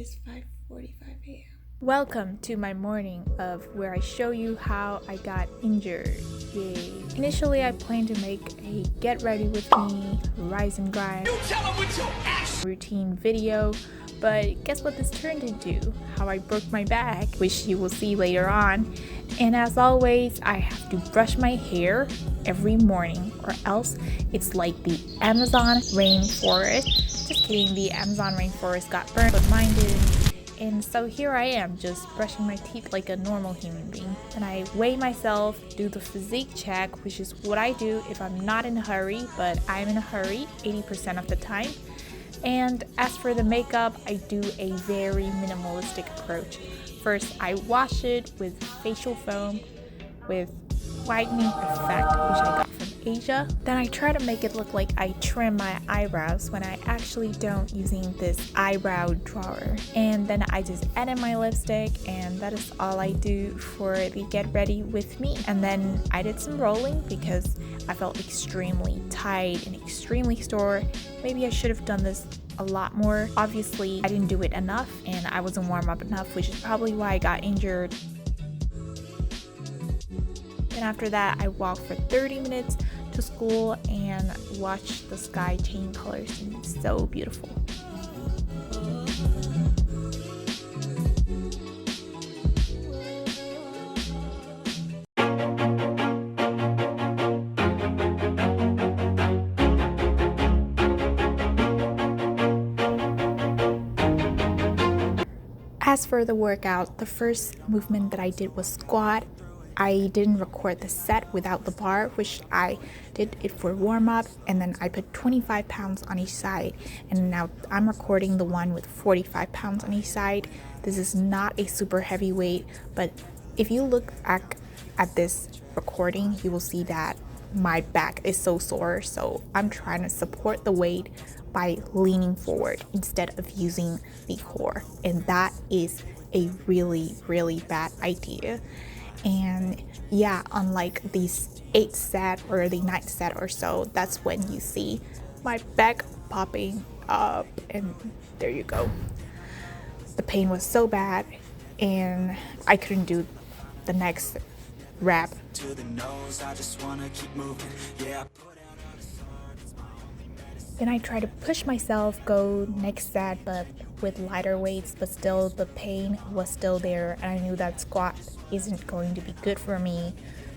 is 5:45 a.m. Welcome to my morning of where I show you how I got injured. Yay. Initially, I planned to make a get ready with me, rise and grind routine video, but guess what this turned into? How I broke my back, which you will see later on. And as always, I have to brush my hair every morning or else it's like the Amazon rainforest. Just kidding, the Amazon rainforest got burned, but mine didn't. And so here I am, just brushing my teeth like a normal human being. And I weigh myself, do the physique check, which is what I do if I'm not in a hurry, but I'm in a hurry 80% of the time. And as for the makeup, I do a very minimalistic approach. First, I wash it with facial foam with whitening effect, which I got from Asia. Then I try to make it look like I trim my eyebrows when I actually don't, using this eyebrow drawer. And then I just add in my lipstick, and that is all I do for the get ready with me. And then I did some rolling because I felt extremely tight and extremely sore. Maybe I should have done this a lot more. Obviously, I didn't do it enough and I wasn't warm up enough, which is probably why I got injured. Then after that, I walked for 30 minutes to school and watched the sky change colors, and it's so beautiful. As for the workout, the first movement that I did was squat. I didn't record the set without the bar, which I did it for warm up, and then I put 25 pounds on each side, and now I'm recording the one with 45 pounds on each side. This is not a super heavy weight, but if you look at this recording, you will see that my back is so sore, so I'm trying to support the weight by leaning forward instead of using the core, and that is a really bad idea. And yeah, unlike these 8th set or the 9th set or so, that's when you see my back popping up, and there you go. The pain was so bad and I couldn't do the next rep. Then I try to push myself, go next set, but with lighter weights, but still the pain was still there, and I knew that squat isn't going to be good for me,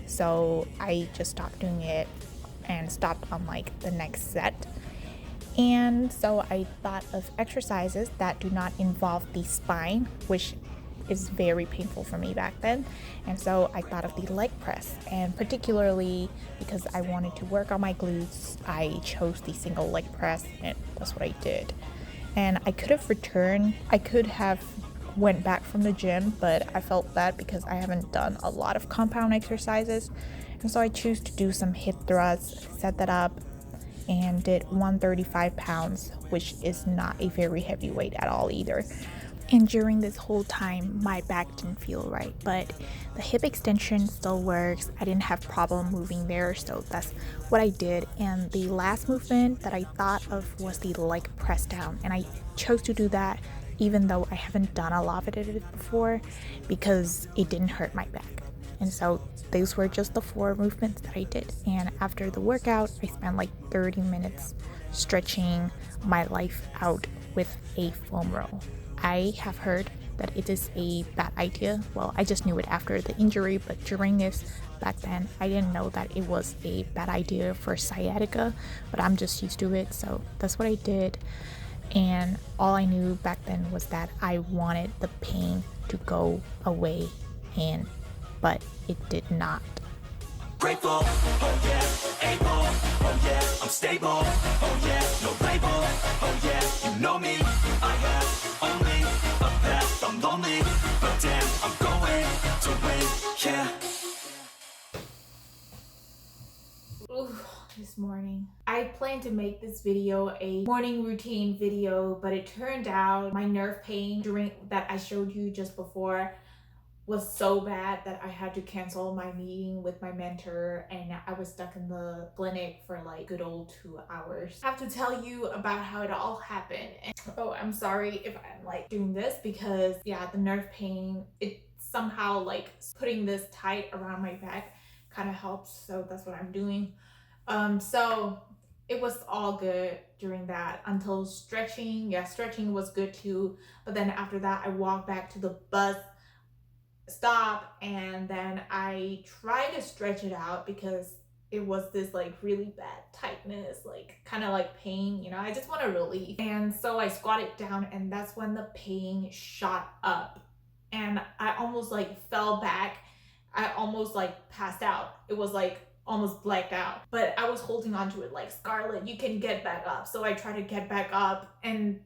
so I just stopped doing it and stopped on like the next set. And so I thought of exercises that do not involve the spine, which is very painful for me back then. And so I thought of the leg press, and particularly because I wanted to work on my glutes, I chose the single leg press, and that's what I did. And I could have went back from the gym, but I felt bad because I haven't done a lot of compound exercises, and so I chose to do some hip thrusts, set that up, and did 135 pounds, which is not a very heavy weight at all either. And during this whole time, my back didn't feel right, but the hip extension still works. I didn't have problem moving there, so that's what I did. And the last movement that I thought of was the leg press down, and I chose to do that even though I haven't done a lot of it before because it didn't hurt my back. And so those were just the 4 movements that I did. And after the workout, I spent like 30 minutes stretching my life out with a foam roll. I have heard that it is a bad idea. Well, I just knew it after the injury, but during this back then, I didn't know that it was a bad idea for sciatica, but I'm just used to it, so that's what I did. And all I knew back then was that I wanted the pain to go away, but it did not. Grateful, oh yeah, able, oh yeah, I'm stable, oh yeah, no label, oh yeah, you know me, I have only a path, I'm lonely, but damn, I'm going to win, yeah. This morning, I planned to make this video a morning routine video, but it turned out my nerve pain during that I showed you just before was so bad that I had to cancel my meeting with my mentor, and I was stuck in the clinic for like good old 2 hours. I have to tell you about how it all happened. And, oh, I'm sorry if I'm like doing this because yeah, the nerve pain, it somehow like putting this tight around my back kind of helps. So that's what I'm doing. So it was all good during that until stretching. Yeah, stretching was good too. But then after that, I walked back to the bus stop, and then I tried to stretch it out because it was this like really bad tightness, like kind of like pain, you know, I just want to relief. And so I squatted down, and that's when the pain shot up, and I almost like fell back. I almost like passed out. It was like almost blacked out, but I was holding on to it like, Scarlett, you can get back up. So I tried to get back up, and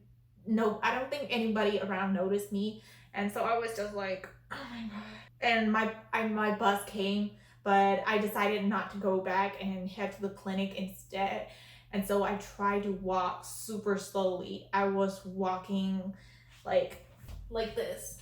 no, I don't think anybody around noticed me. And so I was just like, oh my god. And my bus came, but I decided not to go back and head to the clinic instead. And so I tried to walk super slowly. I was walking like this.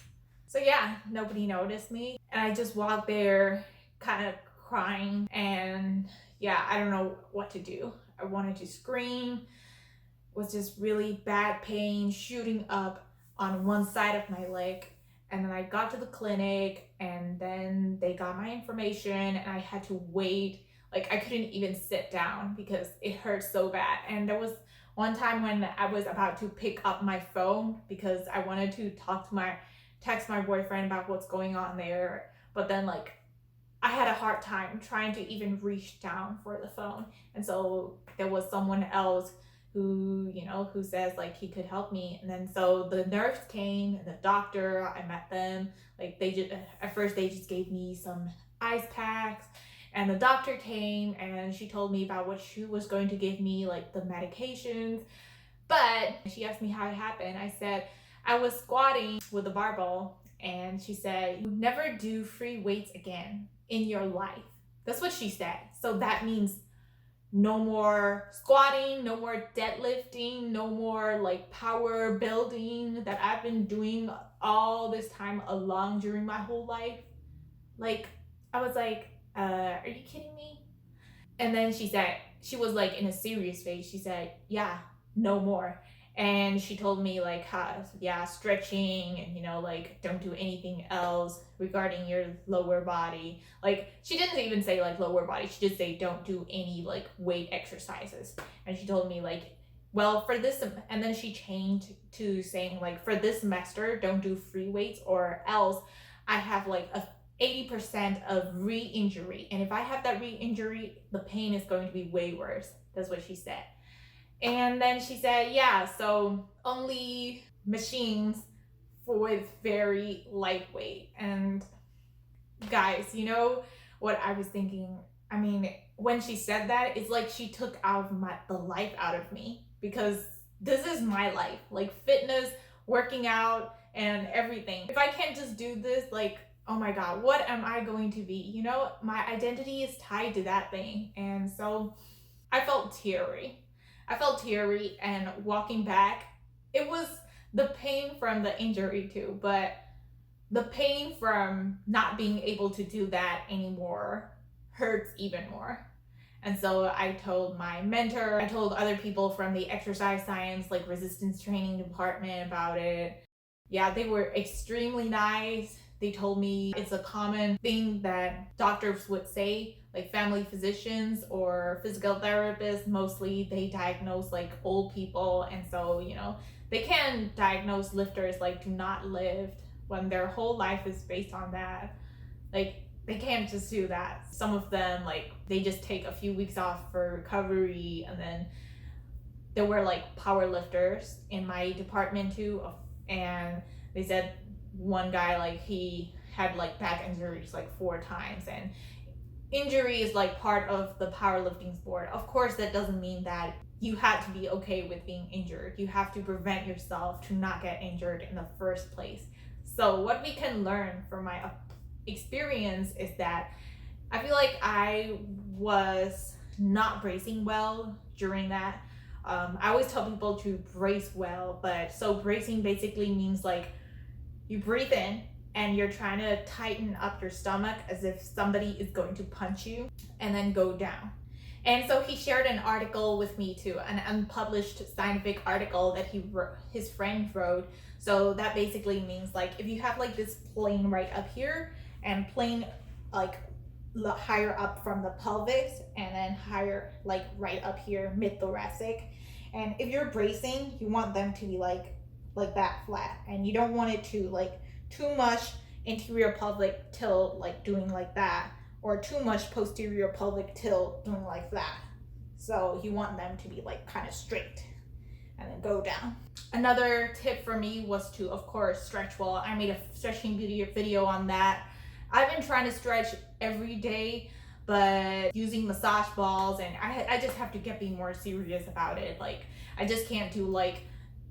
So yeah, nobody noticed me. And I just walked there kind of crying, and yeah, I don't know what to do. I wanted to scream. It was just really bad pain shooting up on one side of my leg. And then I got to the clinic, and then they got my information, and I had to wait. Like I couldn't even sit down because it hurt so bad. And there was one time when I was about to pick up my phone because I wanted to text my boyfriend about what's going on there. But then like I had a hard time trying to even reach down for the phone. And so there was someone else who, you know, who says like he could help me. And then so the nurse came and the doctor, I met them. Like they just, at first they just gave me some ice packs, and the doctor came and she told me about what she was going to give me, like the medications. But she asked me how it happened. I said, I was squatting with a barbell, and she said, you never do free weights again in your life. That's what she said. So that means no more squatting, no more deadlifting, no more like power building that I've been doing all this time along during my whole life. Like, I was like, are you kidding me? And then she said, she was like in a serious face. She said, yeah, no more. And she told me like, yeah, stretching, and you know, like don't do anything else regarding your lower body. Like she didn't even say like lower body. She just say don't do any like weight exercises. And she told me like, well, for this, and then she changed to saying like, for this semester, don't do free weights, or else I have like a 80% of re-injury, and if I have that re-injury, the pain is going to be way worse. That's what she said. And then she said, yeah, so only machines with very lightweight. And guys, you know what I was thinking? I mean, when she said that, it's like she took out the life out of me, because this is my life, like fitness, working out, and everything. If I can't just do this, like, oh my god, what am I going to be? You know, my identity is tied to that thing. And so I felt teary. And walking back, it was the pain from the injury too, but the pain from not being able to do that anymore hurts even more. And so I told my mentor, I told other people from the exercise science, like resistance training department about it. Yeah, they were extremely nice. They told me it's a common thing that doctors would say, like family physicians or physical therapists, mostly they diagnose like old people. And so, you know, they can diagnose lifters like do not lift when their whole life is based on that. Like they can't just do that. Some of them, like they just take a few weeks off for recovery. And then there were like power lifters in my department too, and they said one guy, like he had like back injuries like 4 times. And injury is like part of the powerlifting sport. Of course, that doesn't mean that you have to be okay with being injured. You have to prevent yourself to not get injured in the first place. So what we can learn from my experience is that I feel like I was not bracing well during that. I always tell people to brace well, but so bracing basically means like you breathe in and you're trying to tighten up your stomach as if somebody is going to punch you, and then go down. And so he shared an article with me too, an unpublished scientific article that his friend wrote. So that basically means like if you have like this plane right up here and plane like higher up from the pelvis and then higher like right up here mid thoracic, and if you're bracing, you want them to be like that flat, and you don't want it to like too much anterior pelvic tilt like doing like that, or too much posterior pelvic tilt doing like that. So you want them to be like kind of straight and then go down. Another tip for me was to, of course, stretch well. I made a stretching video on that. I've been trying to stretch every day, but using massage balls, and I just have to be more serious about it. Like I just can't do like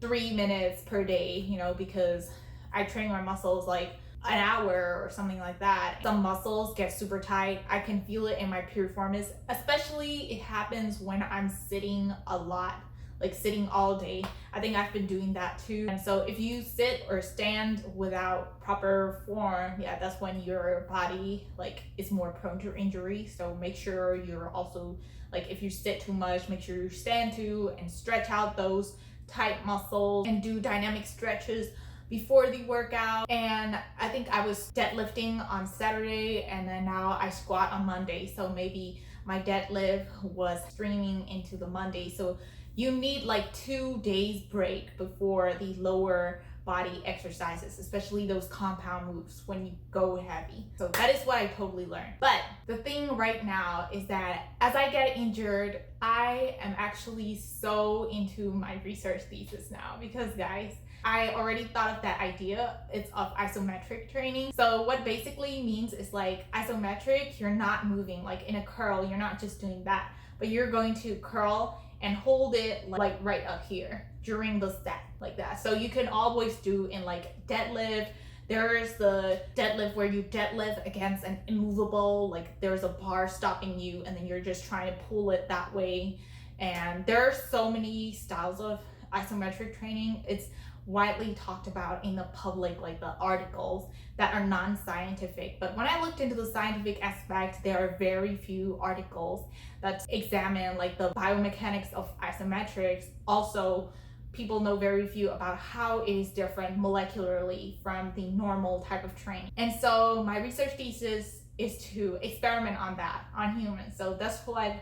3 minutes per day, you know, because I train my muscles like an hour or something like that. Some muscles get super tight. I can feel it in my piriformis, especially it happens when I'm sitting a lot, like sitting all day. I think I've been doing that too. And so if you sit or stand without proper form, yeah, that's when your body like is more prone to injury. So make sure you're also like, if you sit too much, make sure you stand too and stretch out those tight muscles and do dynamic stretches before the workout. And I think I was deadlifting on Saturday, and then now I squat on Monday, so maybe my deadlift was streaming into the Monday. So you need like 2 days break before the lower body exercises, especially those compound moves when you go heavy. So that is what I totally learned. But the thing right now is that as I get injured, I am actually so into my research thesis now, because guys, I already thought of that idea. It's of isometric training. So what basically means is like isometric, you're not moving like in a curl, you're not just doing that, but you're going to curl and hold it like right up here during the set like that. So you can always do in like deadlift. There's the deadlift where you deadlift against an immovable, like there's a bar stopping you and then you're just trying to pull it that way. And there are so many styles of isometric training. It's widely talked about in the public, like the articles that are non-scientific. But when I looked into the scientific aspect, there are very few articles that examine like the biomechanics of isometrics. Also, people know very few about how it is different molecularly from the normal type of training. And so my research thesis is to experiment on that, on humans. So that's what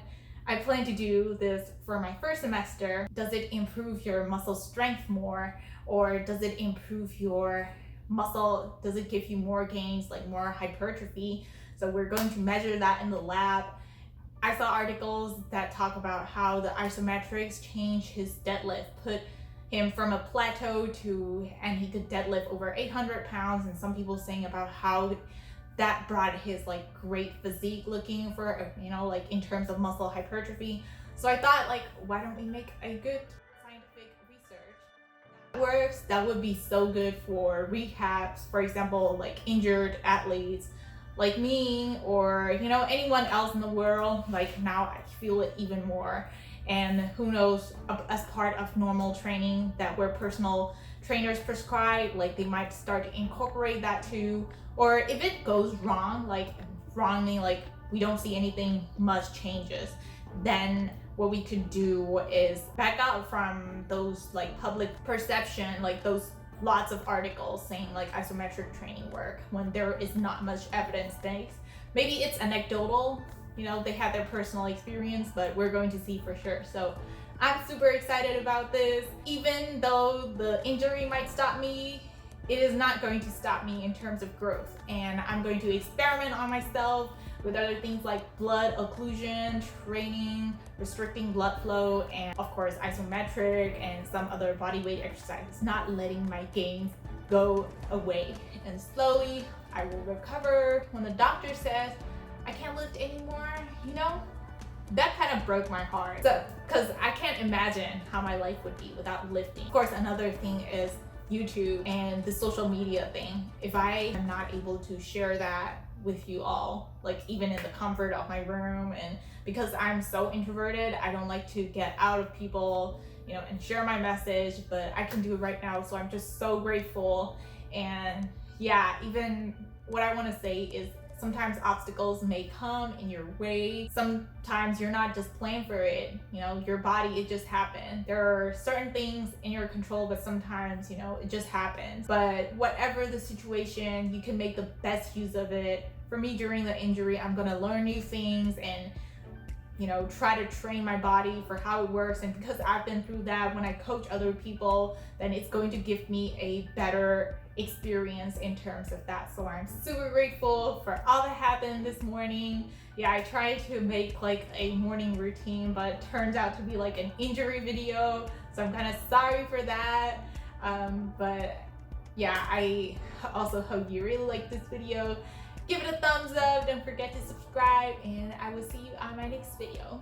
I plan to do this for my first semester. Does it improve your muscle strength more, or does it improve your muscle? Does it give you more gains, like more hypertrophy? So we're going to measure that in the lab. I saw articles that talk about how the isometrics changed his deadlift, put him from a plateau to, and he could deadlift over 800 pounds. And some people saying about how that brought his like great physique looking for, you know, like in terms of muscle hypertrophy. So I thought like, why don't we make a good scientific research that works, that would be so good for rehabs, for example, like injured athletes like me, or you know, anyone else in the world. Like now I feel it even more. And who knows, as part of normal training that where personal trainers prescribe, like they might start to incorporate that too. Or if it goes wrong, like wrongly, like we don't see anything much changes, then what we could do is back out from those like public perception, like those lots of articles saying like isometric training work when there is not much evidence based. Maybe it's anecdotal, you know, they had their personal experience, but we're going to see for sure. So I'm super excited about this. Even though the injury might stop me, it is not going to stop me in terms of growth. And I'm going to experiment on myself with other things like blood occlusion, training, restricting blood flow, and of course isometric and some other body weight exercises, not letting my gains go away. And slowly I will recover. When the doctor says I can't lift anymore, you know, that kind of broke my heart. So, because I can't imagine how my life would be without lifting. Of course, another thing is YouTube and the social media thing. If I am not able to share that with you all, like even in the comfort of my room, and because I'm so introverted, I don't like to get out of people, you know, and share my message, but I can do it right now. So I'm just so grateful. And yeah, even what I want to say is sometimes obstacles may come in your way. Sometimes you're not just planned for it. You know, your body, it just happened. There are certain things in your control, but sometimes, you know, it just happens. But whatever the situation, you can make the best use of it. For me, during the injury, I'm gonna learn new things and, you know, try to train my body for how it works. And because I've been through that, when I coach other people, then it's going to give me a better experience in terms of that. So I'm super grateful for all that happened this morning. Yeah, I tried to make like a morning routine, but it turns out to be like an injury video. So I'm kind of sorry for that. But yeah, I also hope you really like this video. Give it a thumbs up, don't forget to subscribe, and I will see you on my next video.